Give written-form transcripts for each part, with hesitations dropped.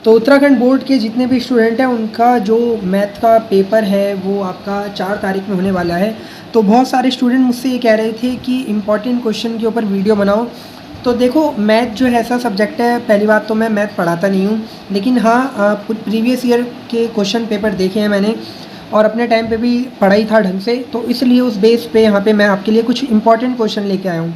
तो उत्तराखंड बोर्ड के जितने भी स्टूडेंट हैं उनका जो मैथ का पेपर है वो आपका 4 तारीख में होने वाला है। तो बहुत सारे स्टूडेंट मुझसे ये कह रहे थे कि इम्पॉर्टेंट क्वेश्चन के ऊपर वीडियो बनाओ। तो देखो, मैथ जो है ऐसा सब्जेक्ट है, पहली बात तो मैं मैथ पढ़ाता नहीं हूँ, लेकिन हाँ प्रीवियस ईयर के क्वेश्चन पेपर देखे हैं मैंने और अपने टाइम पे भी पढ़ाई था ढंग से, तो इसलिए उस बेस पे यहाँ पे मैं आपके लिए कुछ इंपॉर्टेंट क्वेश्चन लेके आया हूँ।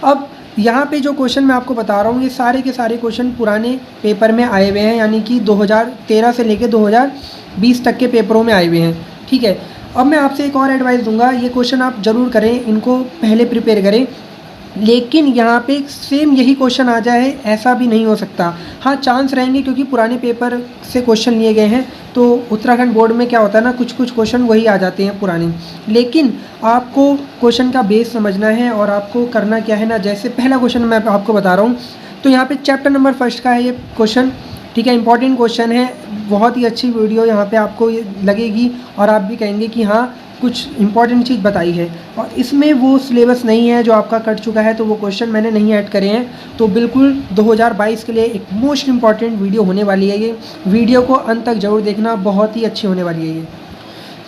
अब यहाँ पे जो क्वेश्चन मैं आपको बता रहा हूँ ये सारे के सारे क्वेश्चन पुराने पेपर में आए हुए हैं, यानी कि 2013 से लेके 2020 तक के पेपरों में आए हुए हैं। ठीक है, अब मैं आपसे एक और एडवाइस दूंगा, ये क्वेश्चन आप ज़रूर करें, इनको पहले प्रिपेयर करें। लेकिन यहाँ पे सेम यही क्वेश्चन आ जाए ऐसा भी नहीं हो सकता। हाँ, चांस रहेंगे क्योंकि पुराने पेपर से क्वेश्चन लिए गए हैं, तो उत्तराखंड बोर्ड में क्या होता है ना, कुछ कुछ क्वेश्चन वही आ जाते हैं पुराने। लेकिन आपको क्वेश्चन का बेस समझना है और आपको करना क्या है ना, जैसे पहला क्वेश्चन मैं आपको बता रहा हूँ, तो यहाँ पे चैप्टर नंबर फर्स्ट का है ये क्वेश्चन। ठीक है, इंपॉर्टेंट क्वेश्चन है, बहुत ही अच्छी वीडियो यहाँ पे आपको ये लगेगी और आप भी कहेंगे कि हाँ कुछ इंपॉर्टेंट चीज़ बताई है। और इसमें वो सिलेबस नहीं है जो आपका कट चुका है, तो वो क्वेश्चन मैंने नहीं ऐड करे हैं। तो बिल्कुल 2022 के लिए एक मोस्ट इम्पॉर्टेंट वीडियो होने वाली है ये। वीडियो को अंत तक जरूर देखना, बहुत ही अच्छी होने वाली है ये।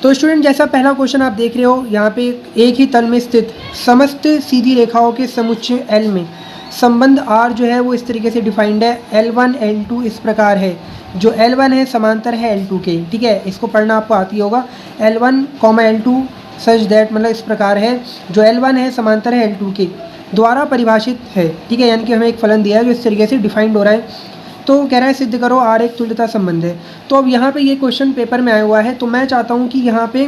तो स्टूडेंट, जैसा पहला क्वेश्चन आप देख रहे हो, यहाँ पे एक ही तल में स्थित समस्त सीधी रेखाओं के समुच्चय L में संबंध R जो है वो इस तरीके से डिफाइंड है। L1 L2 इस प्रकार है, जो L1 है समांतर है L2 के। ठीक है, इसको पढ़ना आपको आती होगा। L1, L2 सच दैट, मतलब इस प्रकार है, जो L1 है समांतर है L2 के द्वारा परिभाषित है। ठीक है, यानी कि हमें एक फलन दिया है जो इस तरीके से डिफाइंड हो रहा है। तो कह रहा है सिद्ध करो R एक तुल्यता संबंध है। तो अब यहाँ पे ये क्वेश्चन पेपर में आया हुआ है, तो मैं चाहता हूँ कि यहाँ पे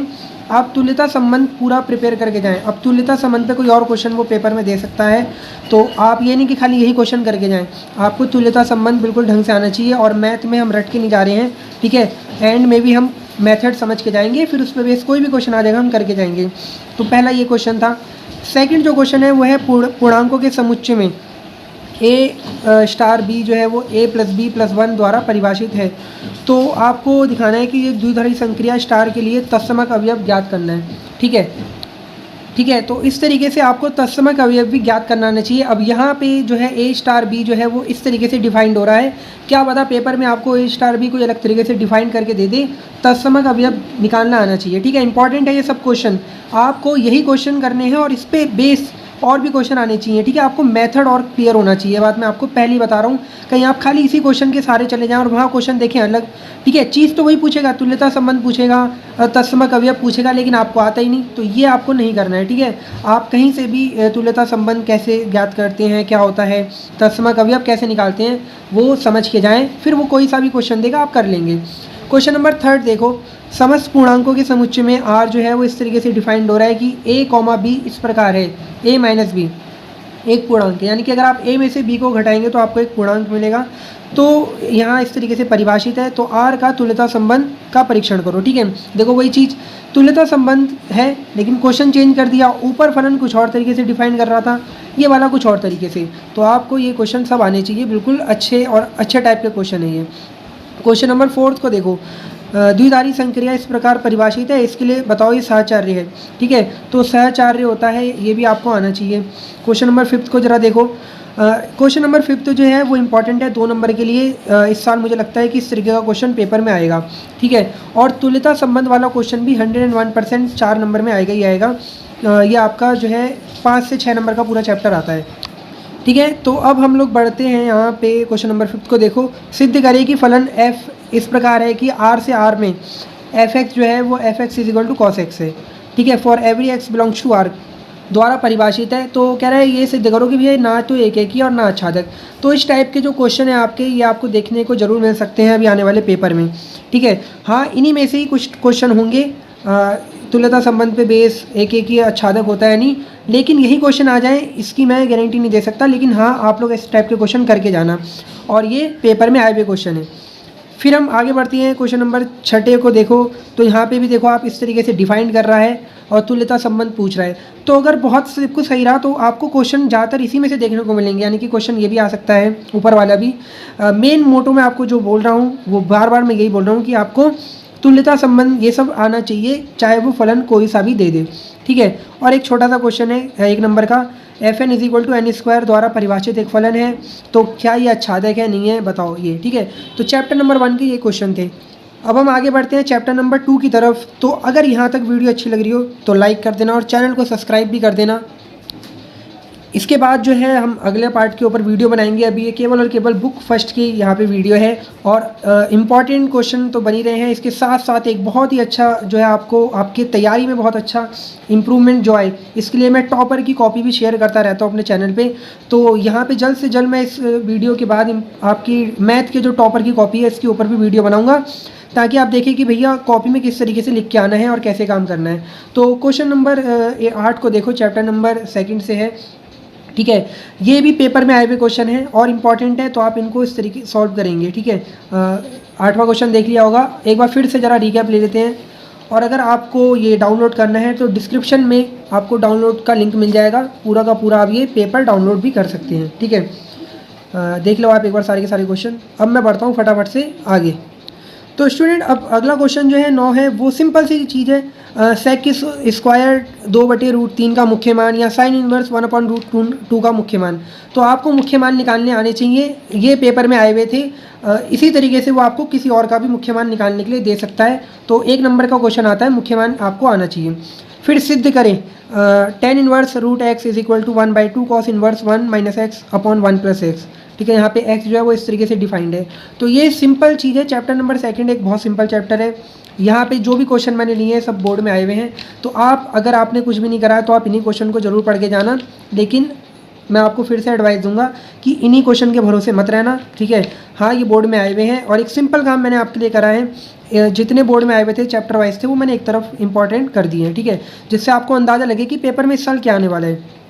आप तुल्यता संबंध पूरा प्रिपेयर करके जाएं। अब तुल्यता संबंध पे कोई और क्वेश्चन वो पेपर में दे सकता है, तो आप ये नहीं कि खाली यही क्वेश्चन करके जाएं, आपको तुल्यता संबंध बिल्कुल ढंग से आना चाहिए। और मैथ में हम रट के नहीं जा रहे हैं, ठीक है, एंड में भी हम मेथड समझ के जाएंगे, फिर उस पर बेस कोई भी क्वेश्चन आ जाएगा हम करके जाएंगे। तो पहला ये क्वेश्चन था। सेकेंड जो क्वेश्चन है वो है पूर्णांकों के समुच्चय में A स्टार B जो है वो A + B + 1 द्वारा परिभाषित है। तो आपको दिखाना है कि ये द्विधारी संक्रिया स्टार के लिए तत्समक अवयव ज्ञात करना है। ठीक है, ठीक है, तो इस तरीके से आपको तत्समक अवयव भी ज्ञात करना आना चाहिए। अब यहाँ पे जो है A स्टार B जो है वो इस तरीके से डिफाइंड हो रहा है। क्या पता पेपर में आपको A स्टार B कोई अलग तरीके से डिफाइन करके दे दे, तत्समक अवयव निकालना आना चाहिए। ठीक है, इंपॉर्टेंट है ये सब क्वेश्चन, आपको यही क्वेश्चन करने हैं और इस पर बेस और भी क्वेश्चन आने चाहिए। ठीक है, आपको मेथड और क्लियर होना चाहिए, बात मैं आपको पहले ही बता रहा हूँ। कहीं आप खाली इसी क्वेश्चन के सारे चले जाएं और वहाँ क्वेश्चन देखें अलग। ठीक है, चीज़ तो वही पूछेगा, तुल्यता संबंध पूछेगा, तत्समक अवयव पूछेगा, लेकिन आपको आता ही नहीं, तो ये आपको नहीं करना है। ठीक है, आप कहीं से भी तुल्यता संबंध कैसे ज्ञात करते हैं, क्या होता है, तत्समक अवयव कैसे निकालते हैं, वो समझ के जाएँ, फिर वो कोई सा भी क्वेश्चन देगा आप कर लेंगे। क्वेश्चन नंबर थर्ड देखो, समस्त पूर्णांकों के समुच्चय में R जो है वो इस तरीके से डिफाइंड हो रहा है कि A, B इस प्रकार है, A - B एक पूर्णांक है, यानी कि अगर आप A में से B को घटाएंगे तो आपको एक पूर्णांक मिलेगा। तो यहाँ इस तरीके से परिभाषित है, तो R का तुल्यता संबंध का परीक्षण करो। ठीक है, देखो वही चीज़, तुल्यता संबंध है लेकिन क्वेश्चन चेंज कर दिया, ऊपर फलन कुछ और तरीके से डिफाइन कर रहा था, ये वाला कुछ और तरीके से। तो आपको ये क्वेश्चन सब आने चाहिए, बिल्कुल अच्छे और अच्छे टाइप के क्वेश्चन है ये। क्वेश्चन नंबर फोर्थ को देखो, द्विधारी संक्रिया इस प्रकार परिभाषित है, इसके लिए बताओ ये सहचार्य है। ठीक है, तो सहचार्य होता है, ये भी आपको आना चाहिए। क्वेश्चन नंबर फिफ्थ को जरा देखो। क्वेश्चन नंबर फिफ्थ जो है वो इंपॉर्टेंट है 2 नंबर के लिए। इस साल मुझे लगता है कि इस तरीके का क्वेश्चन पेपर में आएगा। ठीक है, और तुल्यता संबंध वाला क्वेश्चन भी 101% 4 नंबर में आएगा ही आएगा। ये आपका जो है 5 से 6 नंबर का पूरा चैप्टर आता है। ठीक है, तो अब हम लोग बढ़ते हैं यहाँ पे क्वेश्चन नंबर फिफ्थ को देखो। सिद्ध करें कि फलन f इस प्रकार है कि R से R में fx जो है वो fx = cos x है। ठीक है, for every x belongs to R द्वारा परिभाषित है। तो कह रहा है ये सिद्ध करो कि भैया ना तो एक ही और ना आच्छादक। तो इस टाइप के जो क्वेश्चन है आपके, ये आपको देखने को जरूर मिल सकते हैं अभी आने वाले पेपर में। ठीक है, हाँ इन्हीं में से ही कुछ क्वेश्चन होंगे, तुल्यता संबंध पे बेस एक ही आच्छादक होता है नहीं, लेकिन यही क्वेश्चन आ जाए इसकी मैं गारंटी नहीं दे सकता, लेकिन हाँ आप लोग इस टाइप के क्वेश्चन करके जाना, और ये पेपर में आए हुए क्वेश्चन है। फिर हम आगे बढ़ते हैं, क्वेश्चन नंबर 6 को देखो। तो यहाँ पे भी देखो आप इस तरीके से डिफाइन कर रहा है और तुल्यता संबंध पूछ रहा है। तो अगर बहुत सब कुछ सही रहा तो आपको क्वेश्चन ज़्यादातर इसी में से देखने को मिलेंगे, यानी कि क्वेश्चन ये भी आ सकता है, ऊपर वाला भी। मेन मोटो में आपको जो बोल रहा हूँ वो बार बार मैं यही बोल रहा हूँ कि आपको तुल्यता संबंध ये सब आना चाहिए, चाहे वो फलन कोई सा भी दे दे। ठीक है, और एक छोटा सा क्वेश्चन है 1 नंबर का, F N is equal to N square द्वारा परिभाषित एक फलन है, तो क्या ये आच्छादक है नहीं है बताओ ये, ठीक है। तो चैप्टर नंबर 1 के ये क्वेश्चन थे। अब हम आगे बढ़ते हैं चैप्टर नंबर 2 की तरफ। तो अगर यहाँ तक वीडियो अच्छी लग रही हो तो लाइक कर देना और चैनल को सब्सक्राइब भी कर देना। इसके बाद जो है हम अगले पार्ट के ऊपर वीडियो बनाएंगे। अभी ये केवल और केवल बुक फर्स्ट की यहाँ पे वीडियो है और इम्पॉर्टेंट क्वेश्चन तो बनी रहे हैं, इसके साथ साथ एक बहुत ही अच्छा जो है आपको आपकी तैयारी में बहुत अच्छा इम्प्रूवमेंट जो आए, इसके लिए मैं टॉपर की कॉपी भी शेयर करता रहता हूँ अपने चैनल पे। तो यहाँ पे जल्द से जल्द मैं इस वीडियो के बाद आपकी मैथ के जो टॉपर की कॉपी है इसके ऊपर भी वीडियो बनाऊँगा, ताकि आप देखें कि भैया कॉपी में किस तरीके से लिख के आना है और कैसे काम करना है। तो क्वेश्चन नंबर 8 को देखो, चैप्टर नंबर 2 से है, ठीक है। ये भी पेपर में आए हुए क्वेश्चन है और इम्पॉर्टेंट है, तो आप इनको इस तरीके सॉल्व करेंगे, ठीक है। 8वां क्वेश्चन देख लिया होगा, एक बार फिर से ज़रा रिकैप ले लेते हैं। और अगर आपको ये डाउनलोड करना है तो डिस्क्रिप्शन में आपको डाउनलोड का लिंक मिल जाएगा, पूरा का पूरा आप ये पेपर डाउनलोड भी कर सकते हैं, ठीक है। देख लो आप एक बार सारे के सारे क्वेश्चन। अब मैं बढ़ता हूँ फटाफट से आगे। तो स्टूडेंट अब अगला क्वेश्चन जो है 9 है, वो सिंपल सी चीज़ है। सेक स्क्वायर 2/√3 का मुख्य मान या साइन इनवर्स 1/√2 का मुख्य मान। तो आपको मुख्य मान निकालने आने चाहिए, ये पेपर में आए हुए थे। इसी तरीके से वो आपको किसी और का भी मुख्य मान निकालने के लिए दे सकता है। तो 1 नंबर का क्वेश्चन आता है, मुख्य मान आपको आना चाहिए। फिर सिद्ध करें tan inverse √x is equal to 1/2 cos inverse 1 - x upon 1 + x, ठीक है। यहाँ पे x जो है वो इस तरीके से डिफाइंड है। तो ये सिंपल चीज़ है। चैप्टर नंबर 2 एक बहुत सिंपल चैप्टर है। यहाँ पे जो भी क्वेश्चन मैंने लिए हैं सब बोर्ड में आए हुए हैं। तो आप अगर आपने कुछ भी नहीं करा है तो आप इन्हीं क्वेश्चन को ज़रूर पढ़ के जाना, लेकिन मैं आपको फिर से एडवाइस दूंगा कि इन्हीं क्वेश्चन के भरोसे मत रहना, ठीक है। हाँ, ये बोर्ड में आए हुए हैं और एक सिंपल काम मैंने आपके लिए करा है। जितने बोर्ड में आए हुए थे चैप्टर वाइज थे वो मैंने एक तरफ इंपॉर्टेंट कर दिए हैं, ठीक है, जिससे आपको अंदाज़ा लगे कि पेपर में इस साल क्या आने वाला है।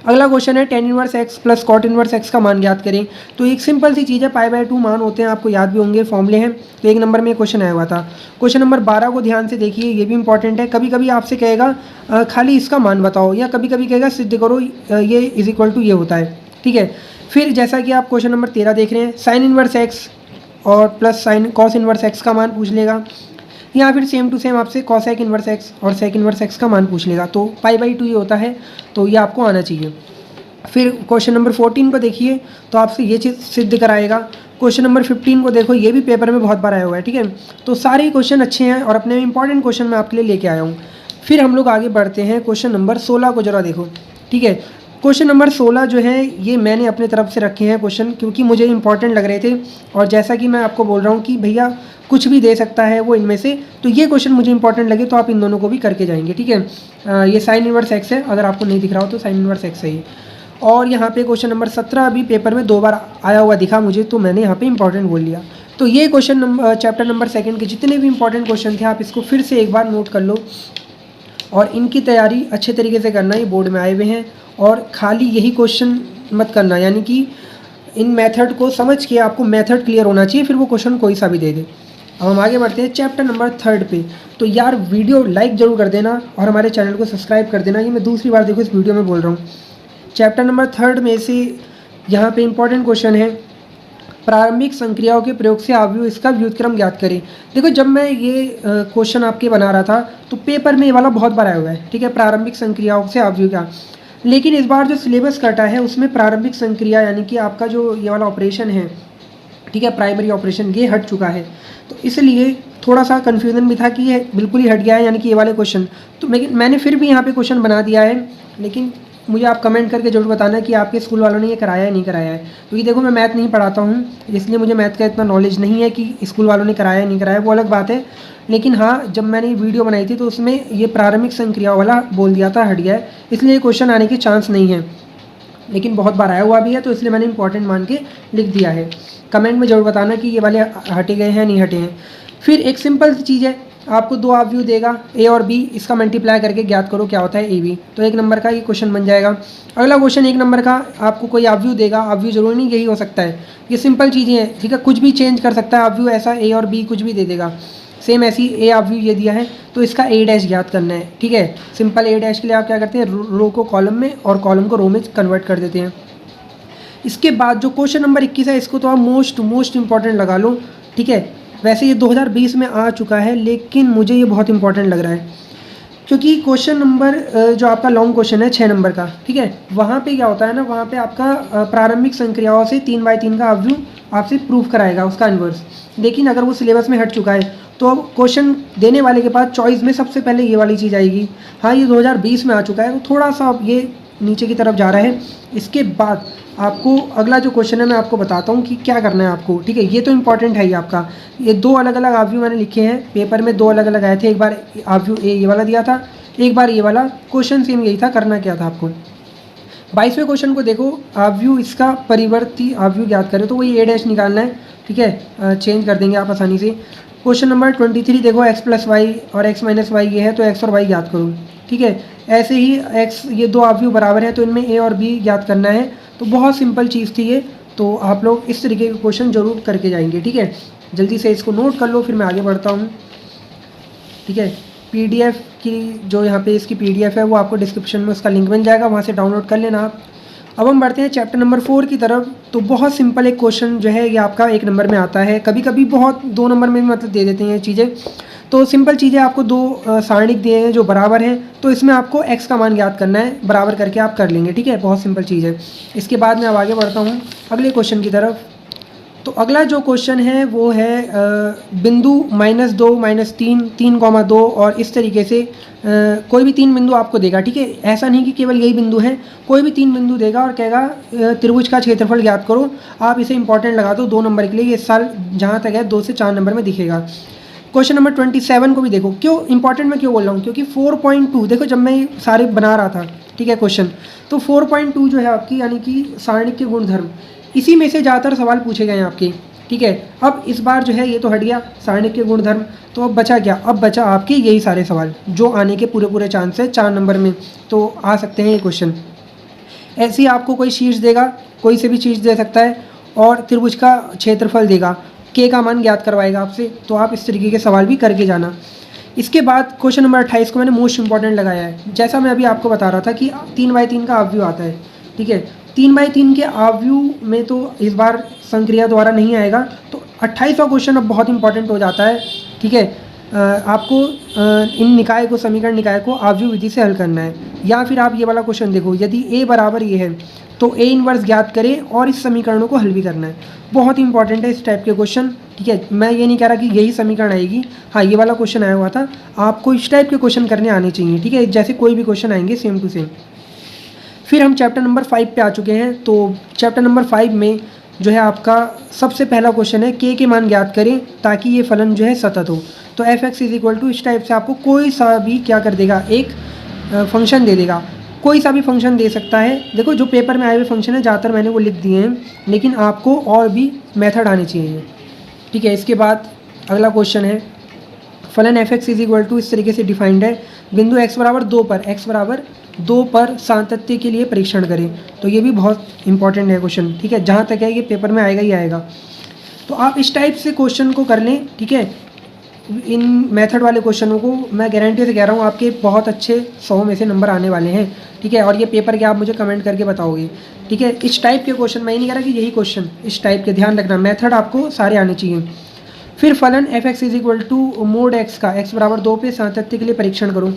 अगला क्वेश्चन है tan inverse x plus cot inverse x का मान ज्ञात करें। तो एक सिंपल सी चीज़ है, π/2 मान होते हैं, आपको याद भी होंगे, फॉर्मूले हैं। तो 1 नंबर में क्वेश्चन आया हुआ था। क्वेश्चन नंबर 12 को ध्यान से देखिए, ये भी इंपॉर्टेंट है। कभी कभी आपसे कहेगा खाली इसका मान बताओ, या कभी कभी कहेगा सिद्ध करो ये इज इक्वल टू ये होता है, ठीक है। फिर जैसा कि आप क्वेश्चन नंबर 13 देख रहे हैं, साइन इनवर्स x और plus sine cos inverse x का मान पूछ लेगा, या फिर सेम टू सेम आपसे कॉसेक इनवर्स x और सेक इनवर्स x का मान पूछ लेगा। तो π/2 ये होता है, तो ये आपको आना चाहिए। फिर क्वेश्चन नंबर 14 को देखिए, तो आपसे ये चीज़ सिद्ध कराएगा। क्वेश्चन नंबर 15 को देखो, ये भी पेपर में बहुत बार आया हुआ है, ठीक है। तो सारे क्वेश्चन अच्छे हैं और अपने इंपॉर्टेंट क्वेश्चन मैं आपके लिए लेके आया हूँ। फिर हम लोग आगे बढ़ते हैं, क्वेश्चन नंबर 16 को ज़रा देखो, ठीक है। क्वेश्चन नंबर 16 जो है ये मैंने अपने तरफ से रखे हैं क्वेश्चन, क्योंकि मुझे इंपॉर्टेंट लग रहे थे। और जैसा कि मैं आपको बोल रहा हूँ कि भैया कुछ भी दे सकता है वो इनमें से, तो ये क्वेश्चन मुझे इंपॉर्टेंट लगे तो आप इन दोनों को भी करके जाएंगे, ठीक है। ये साइन इनवर्स x है, अगर आपको नहीं दिख रहा हो तो साइन इनवर्स x है ये। और यहाँ पे क्वेश्चन नंबर 17 अभी पेपर में 2 बार आया हुआ दिखा मुझे, तो मैंने यहाँ पे इंपॉर्टेंट बोल लिया। तो ये क्वेश्चन नंबर चैप्टर नंबर 2 के जितने भी इंपॉर्टेंट क्वेश्चन थे आप इसको फिर से एक बार नोट कर लो और इनकी तैयारी अच्छे तरीके से करना। ये बोर्ड में आए हुए हैं और खाली यही क्वेश्चन मत करना, यानी कि इन मेथड को समझ के आपको मेथड क्लियर होना चाहिए, फिर वो क्वेश्चन कोई सा भी दे दे। अब हम आगे बढ़ते हैं चैप्टर नंबर 3 पे। तो यार वीडियो लाइक ज़रूर कर देना और हमारे चैनल को सब्सक्राइब कर देना। ये मैं दूसरी बार देखो इस वीडियो में बोल रहा हूँ। चैप्टर नंबर 3 में से यहाँ पे इंपॉर्टेंट क्वेश्चन है, प्रारंभिक संक्रियाओं के प्रयोग से आव्यूह इसका व्युत्क्रम ज्ञात करें। देखो जब मैं ये क्वेश्चन आपके बना रहा था तो पेपर में ये वाला बहुत बार आया हुआ है, ठीक है, प्रारंभिक संक्रियाओं से आव्यूह क्या। लेकिन इस बार जो सिलेबस कटा है उसमें प्रारंभिक संक्रिया यानी कि आपका जो ये वाला ऑपरेशन है, ठीक है, प्राइमरी ऑपरेशन, ये हट चुका है। तो इसलिए थोड़ा सा कन्फ्यूजन भी था कि ये बिल्कुल ही हट गया है, यानी कि ये वाले क्वेश्चन। तो मैंने फिर भी यहाँ पे क्वेश्चन बना दिया है, लेकिन मुझे आप कमेंट करके जरूर बताना कि आपके स्कूल वालों ने ये कराया है नहीं कराया है। क्योंकि देखो मैं मैथ नहीं पढ़ाता हूँ, इसलिए मुझे मैथ का इतना नॉलेज नहीं है कि स्कूल वालों ने कराया है नहीं कराया है, वो अलग बात है। लेकिन हाँ, जब मैंने ये वीडियो बनाई थी तो उसमें ये प्रारंभिक संक्रिया वाला बोल दिया था, हट गया है, इसलिए क्वेश्चन आने के चांस नहीं है। लेकिन बहुत बार आया हुआ भी है, तो इसलिए मैंने इंपॉर्टेंट मान के लिख दिया है। कमेंट में ज़रूर बताना कि ये वाले हटे गए हैं नहीं हटे हैं। फिर एक सिंपल सी चीज़ है, आपको 2 आव्यूह देगा ए और बी, इसका मल्टीप्लाई करके ज्ञात करो क्या होता है ए बी। तो 1 नंबर का ये क्वेश्चन बन जाएगा। अगला क्वेश्चन 1 नंबर का, आपको कोई आव्यूह देगा, आव्यूह जरूरी नहीं यही हो सकता है, ये सिंपल चीज़ें हैं, ठीक है, कुछ भी चेंज कर सकता है आव्यूह, ऐसा ए और बी कुछ भी दे देगा। सेम ऐसी ए आव्यूह ये दिया है तो इसका ए डैश ज्ञात करना है, ठीक है। सिंपल ए डैश के लिए आप क्या करते हैं, रो को कॉलम में और कॉलम को रो में कन्वर्ट कर देते हैं। इसके बाद जो क्वेश्चन नंबर 21 है, इसको तो आप मोस्ट इंपॉर्टेंट लगा लो, ठीक है। वैसे ये 2020 में आ चुका है, लेकिन मुझे ये बहुत इंपॉर्टेंट लग रहा है। क्योंकि क्वेश्चन नंबर जो आपका लॉन्ग क्वेश्चन है 6 नंबर का, ठीक है, वहाँ पे क्या होता है ना, वहाँ पे आपका प्रारंभिक संक्रियाओं से 3/3 का अवयव आपसे प्रूफ कराएगा उसका इन्वर्स। लेकिन अगर वो सिलेबस में हट चुका है तो अब क्वेश्चन देने वाले के पास चॉइस में सबसे पहले ये वाली चीज़ आएगी। हाँ, ये 2020 में आ चुका है तो थोड़ा सा अब ये नीचे की तरफ जा रहा है। इसके बाद आपको अगला जो क्वेश्चन है मैं आपको बताता हूँ कि क्या करना है आपको, ठीक है। ये तो इंपॉर्टेंट है ही आपका। ये 2 अलग अलग अवयव मैंने लिखे हैं, पेपर में 2 अलग अलग आए थे। एक बार अवयव ए ये वाला दिया था, एक बार ये वाला। क्वेश्चन सेम यही था, करना क्या था आपको। 22वें क्वेश्चन को देखो, अवयव इसका परिवर्ती अवयव ज्ञात करें, तो वही a' निकालना है, ठीक है। चेंज कर देंगे आप आसानी से। क्वेश्चन नंबर 23 देखो, x + y और x - y ये है तो x और y ज्ञात करो, ठीक है। ऐसे ही x, ये 2 अवयव बराबर है तो इनमें a और b ज्ञात करना है। तो बहुत सिंपल चीज़ थी ये, तो आप लोग इस तरीके के क्वेश्चन जरूर करके जाएंगे, ठीक है। जल्दी से इसको नोट कर लो, फिर मैं आगे बढ़ता हूँ, ठीक है। पीडीएफ की जो यहाँ पे इसकी पीडीएफ है वो आपको डिस्क्रिप्शन में उसका लिंक मिल जाएगा, वहाँ से डाउनलोड कर लेना आप। अब हम बढ़ते हैं चैप्टर नंबर 4 की तरफ। तो बहुत सिंपल एक क्वेश्चन जो है ये आपका 1 नंबर में आता है, कभी कभी बहुत 2 नंबर में भी मतलब दे देते हैं चीज़ें। तो सिंपल चीज़ें, आपको 2 सारणिक दिए हैं जो बराबर हैं, तो इसमें आपको x का मान ज्ञात करना है, बराबर करके आप कर लेंगे, ठीक है। बहुत सिंपल चीज़ है। इसके बाद मैं अब आगे बढ़ता हूँ अगले क्वेश्चन की तरफ। तो अगला जो क्वेश्चन है वो है बिंदु -2 -3 3,2 और इस तरीके से कोई भी 3 बिंदु आपको देगा, ठीक है। ऐसा नहीं कि केवल यही बिंदु है, कोई भी 3 बिंदु देगा और कहेगा त्रिभुज का क्षेत्रफल ज्ञात करो। आप इसे इंपॉर्टेंट लगा दो 2 नंबर के लिए, ये इस साल जहाँ तक है 2 से 4 नंबर में दिखेगा। क्वेश्चन नंबर 27 को भी देखो, क्यों इंपॉर्टेंट मैं क्यों बोल रहा हूँ, क्योंकि 4.2 देखो, जब मैं सारे बना रहा था, ठीक है, क्वेश्चन, तो 4.2 जो है आपकी, यानी कि सारणिक के गुणधर्म, इसी में से ज़्यादातर सवाल पूछे गए हैं आपके, ठीक है। अब इस बार जो है ये तो हट गया सारणिक के गुणधर्म, तो अब बचा क्या, अब बचा आपके यही सारे सवाल जो आने के पूरे पूरे चांस है 4 नंबर में, तो आ सकते हैं ये क्वेश्चन। ऐसे ही आपको कोई शीर्ष देगा, कोई से भी चीज़ दे सकता है, और त्रिभुज का क्षेत्रफल देगा, के का मान ज्ञात करवाएगा आपसे, तो आप इस तरीके के सवाल भी करके जाना। इसके बाद क्वेश्चन नंबर 28 को मैंने मोस्ट इंपॉर्टेंट लगाया है। जैसा मैं अभी आपको बता रहा था कि 3/3 का अवयव आता है, ठीक है। 3/3 के अवयव में तो इस बार संक्रिया द्वारा नहीं आएगा, तो 28वां क्वेश्चन अब बहुत इंपॉर्टेंट हो जाता है, ठीक है। आपको इन निकाय को, समीकरण निकाय को अवयव विधि से हल करना है। या फिर आप ये वाला क्वेश्चन देखो, यदि a बराबर ये है तो a इनवर्स ज्ञात करें और इस समीकरणों को हल भी करना है। बहुत इंपॉर्टेंट है इस टाइप के क्वेश्चन, ठीक है। मैं ये नहीं कह रहा कि यही समीकरण आएगी, हाँ ये वाला क्वेश्चन आया हुआ था, आपको इस टाइप के क्वेश्चन करने आने चाहिए, ठीक है, जैसे कोई भी क्वेश्चन आएंगे सेम टू सेम। फिर हम चैप्टर नंबर 5 पे आ चुके हैं। तो चैप्टर नंबर 5 में जो है आपका सबसे पहला क्वेश्चन है के मान ज्ञात करें ताकि ये फलन जो है सतत हो। तो f(x) इस टाइप से आपको कोई सा भी क्या कर देगा, एक फंक्शन दे देगा, कोई सा भी फंक्शन दे सकता है। देखो जो पेपर में आए हुए फंक्शन है ज़्यादातर मैंने वो लिख दिए हैं, लेकिन आपको और भी मेथड आने चाहिए, ठीक है। इसके बाद अगला क्वेश्चन है, फलन f(x) इस तरीके से डिफाइंड है, बिंदु x बराबर 2 पर, x बराबर 2 पर सातत्य के लिए परीक्षण करें। तो ये भी बहुत इंपॉर्टेंट है क्वेश्चन, ठीक है, जहाँ तक है ये पेपर में आएगा ही आएगा। तो आप इस टाइप से क्वेश्चन को कर लें, ठीक है। इन मेथड वाले क्वेश्चनों को मैं गारंटी से कह रहा हूँ आपके बहुत अच्छे 100 में से नंबर आने वाले हैं, ठीक है। और ये पेपर के आप मुझे कमेंट करके बताओगे, ठीक है। इस टाइप के क्वेश्चन, मैं ये नहीं कह रहा कि यही क्वेश्चन, इस टाइप के ध्यान रखना, मेथड आपको सारे आने चाहिए। फिर फलन f(x) मोड x का x बराबर 2 पे सातत्य के लिए परीक्षण करो।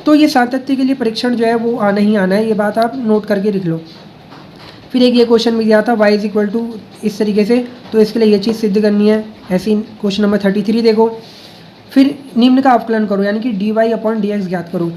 तो ये सातत्य के लिए परीक्षण जो है वो आना ही आना है, ये बात आप नोट करके लिख लो। फिर एक ये क्वेश्चन भी दिया था y इस तरीके से, तो इसके लिए ये चीज़ सिद्ध करनी है। ऐसे ही क्वेश्चन नंबर 33 देखो, फिर निम्न का अवकलन करो, यानी कि dy/dx ज्ञात करो।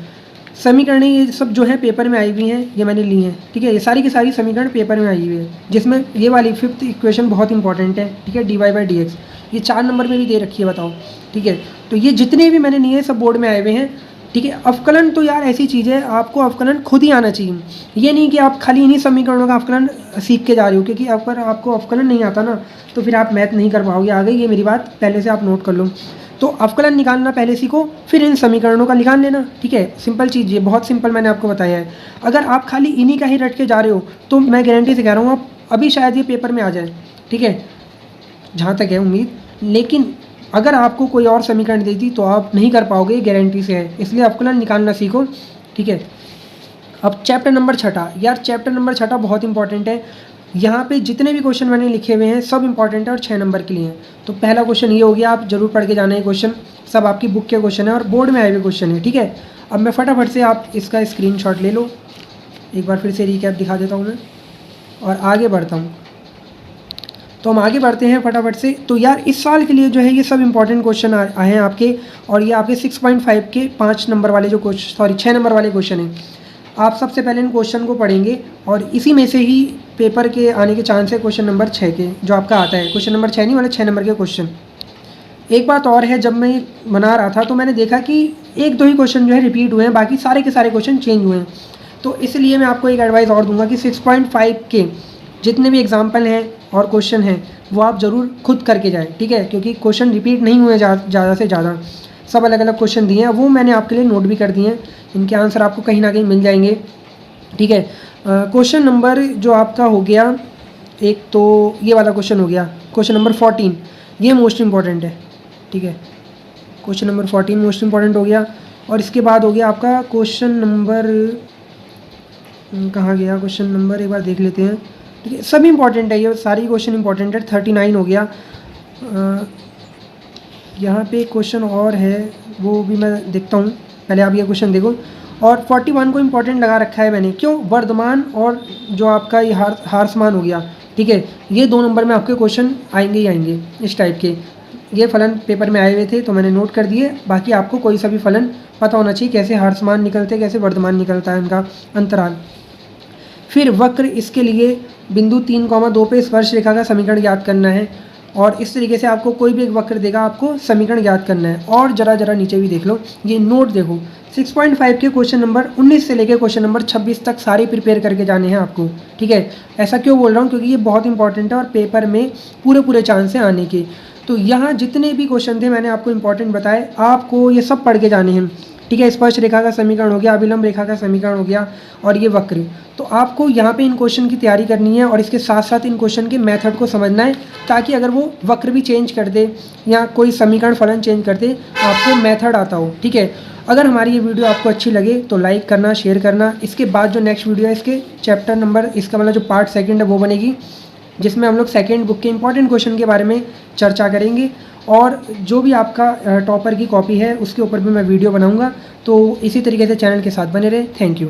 समीकरण ये सब जो है पेपर में आई हुई हैं, ये मैंने ली हैं, ठीक है। ये सारी की सारी समीकरण पेपर में आई हुई है, जिसमें ये वाली 5th इक्वेशन बहुत इंपॉर्टेंट है, ठीक है, dy/dx, ये 4 नंबर में भी दे रखी है, बताओ, ठीक है। तो ये जितने भी मैंने लिए सब बोर्ड में आए हुए हैं, ठीक है। अवकलन तो यार ऐसी चीज़ है, आपको अवकलन खुद ही आना चाहिए, ये नहीं कि आप खाली इन्हीं समीकरणों का अवकलन सीख के जा रहे हो, क्योंकि अगर आपको अवकलन नहीं आता ना तो फिर आप मैथ नहीं कर पाओगे आगे, ये मेरी बात पहले से आप नोट कर लो। तो अवकलन निकालना पहले सीखो, फिर इन समीकरणों का निकाल लेना, ठीक है। सिंपल चीज़, ये बहुत सिंपल मैंने आपको बताया है। अगर आप खाली इन्हीं का ही रट के जा रहे हो तो मैं गारंटी से कह रहा हूँ आप अभी शायद ये पेपर में आ जाए, ठीक है, जहाँ तक है उम्मीद। लेकिन अगर आपको कोई और समीकरण दे दी तो आप नहीं कर पाओगे, गारंटी से है, इसलिए अवकलन निकालना सीखो, ठीक है। अब चैप्टर नंबर 6, यार चैप्टर नंबर 6 बहुत इंपॉर्टेंट है। यहाँ पे जितने भी क्वेश्चन मैंने लिखे हुए हैं सब इंपॉर्टेंट है और 6 नंबर के लिए हैं। तो पहला क्वेश्चन ये हो गया, आप जरूर पढ़ के जाना है क्वेश्चन, सब आपकी बुक के क्वेश्चन है और बोर्ड में आए हुए क्वेश्चन है, ठीक है। अब मैं फटाफट से आप इसका स्क्रीनशॉट ले लो, एक बार फिर से रिकैप दिखा देता हूँ मैं और आगे बढ़ता हूँ। तो हम आगे बढ़ते हैं फटाफट से। तो यार इस साल के लिए जो है ये सब इंपॉर्टेंट क्वेश्चन आए हैं आपके, और ये आपके 6.5 के 5 नंबर वाले जो क्वेश्चन, सॉरी 6 नंबर वाले क्वेश्चन हैं। आप सबसे पहले इन क्वेश्चन को पढ़ेंगे और इसी में से ही पेपर के आने के चांस है क्वेश्चन नंबर 6 के, जो आपका आता है क्वेश्चन नंबर 6 नहीं मतलब 6 नंबर के क्वेश्चन। एक बात और है, जब मैं बना रहा था तो मैंने देखा कि एक दो ही क्वेश्चन जो है रिपीट हुए हैं, बाकी सारे के सारे क्वेश्चन चेंज हुए हैं। तो इसलिए मैं आपको एक एडवाइस और दूंगा कि 6.5 के जितने भी एग्जाम्पल हैं और क्वेश्चन हैं वो आप ज़रूर खुद करके जाएं, ठीक है, क्योंकि क्वेश्चन रिपीट नहीं हुए ज़्यादा से ज़्यादा, सब अलग अलग क्वेश्चन दिए हैं, वो मैंने आपके लिए नोट भी कर दिए हैं, इनके आंसर आपको कहीं ना कहीं मिल जाएंगे, ठीक है। क्वेश्चन नंबर जो आपका हो गया, एक तो ये वाला क्वेश्चन हो गया, क्वेश्चन नंबर 14, ये मोस्ट इंपॉर्टेंट है, ठीक है। क्वेश्चन नंबर 14 मोस्ट इंपॉर्टेंट हो गया। और इसके बाद हो गया आपका क्वेश्चन नंबर, कहाँ गया क्वेश्चन नंबर, एक बार देख लेते हैं, ठीक है। सभी इंपॉर्टेंट है, ये सारी क्वेश्चन इंपॉर्टेंट है। 39 हो गया। यहाँ पे क्वेश्चन और है, वो भी मैं देखता हूँ, पहले आप ये क्वेश्चन देखो। और 41 को इम्पोर्टेंट लगा रखा है मैंने, क्यों, वर्धमान और जो आपका ये हारसमान हो गया, ठीक है, ये 2 नंबर में आपके क्वेश्चन आएंगे ही आएंगे इस टाइप के। ये फलन पेपर में आए हुए थे तो मैंने नोट कर दिए, बाकी आपको कोई सा भी फलन पता होना चाहिए, कैसे हारसमान निकलते, कैसे वर्धमान निकलता है उनका अंतराल। फिर वक्र, इसके लिए बिंदु 3,2 पे स्पर्श रेखा का समीकरण ज्ञात करना है, और इस तरीके से आपको कोई भी एक वक्र देगा, आपको समीकरण ज्ञात करना है। और जरा नीचे भी देख लो, ये नोट देखो, 6.5 के क्वेश्चन नंबर 19 से लेकर क्वेश्चन नंबर 26 तक सारे प्रिपेयर करके जाने हैं आपको, ठीक है। ऐसा क्यों बोल रहा हूँ, क्योंकि ये बहुत इंपॉर्टेंट है और पेपर में पूरे चांस हैं आने के। तो यहाँ जितने भी क्वेश्चन थे मैंने आपको इंपॉर्टेंट बताए, आपको ये सब पढ़ के जाने हैं, ठीक है। स्पर्श रेखा का समीकरण हो गया, अभिलंब रेखा का समीकरण हो गया, और ये वक्र। तो आपको यहाँ पे इन क्वेश्चन की तैयारी करनी है और इसके साथ साथ इन क्वेश्चन के मेथड को समझना है, ताकि अगर वो वक्र भी चेंज कर दे या कोई समीकरण फलन चेंज कर दे, आपको मेथड आता हो, ठीक है। अगर हमारी ये वीडियो आपको अच्छी लगे तो लाइक करना, शेयर करना। इसके बाद जो नेक्स्ट वीडियो है, इसके चैप्टर नंबर, इसका मतलब जो पार्ट 2 है वो बनेगी, जिसमें हम लोग सेकेंड बुक के इंपॉर्टेंट क्वेश्चन के बारे में चर्चा करेंगे। और जो भी आपका टॉपर की कॉपी है उसके ऊपर भी मैं वीडियो बनाऊंगा। तो इसी तरीके से चैनल के साथ बने रहे। Thank you.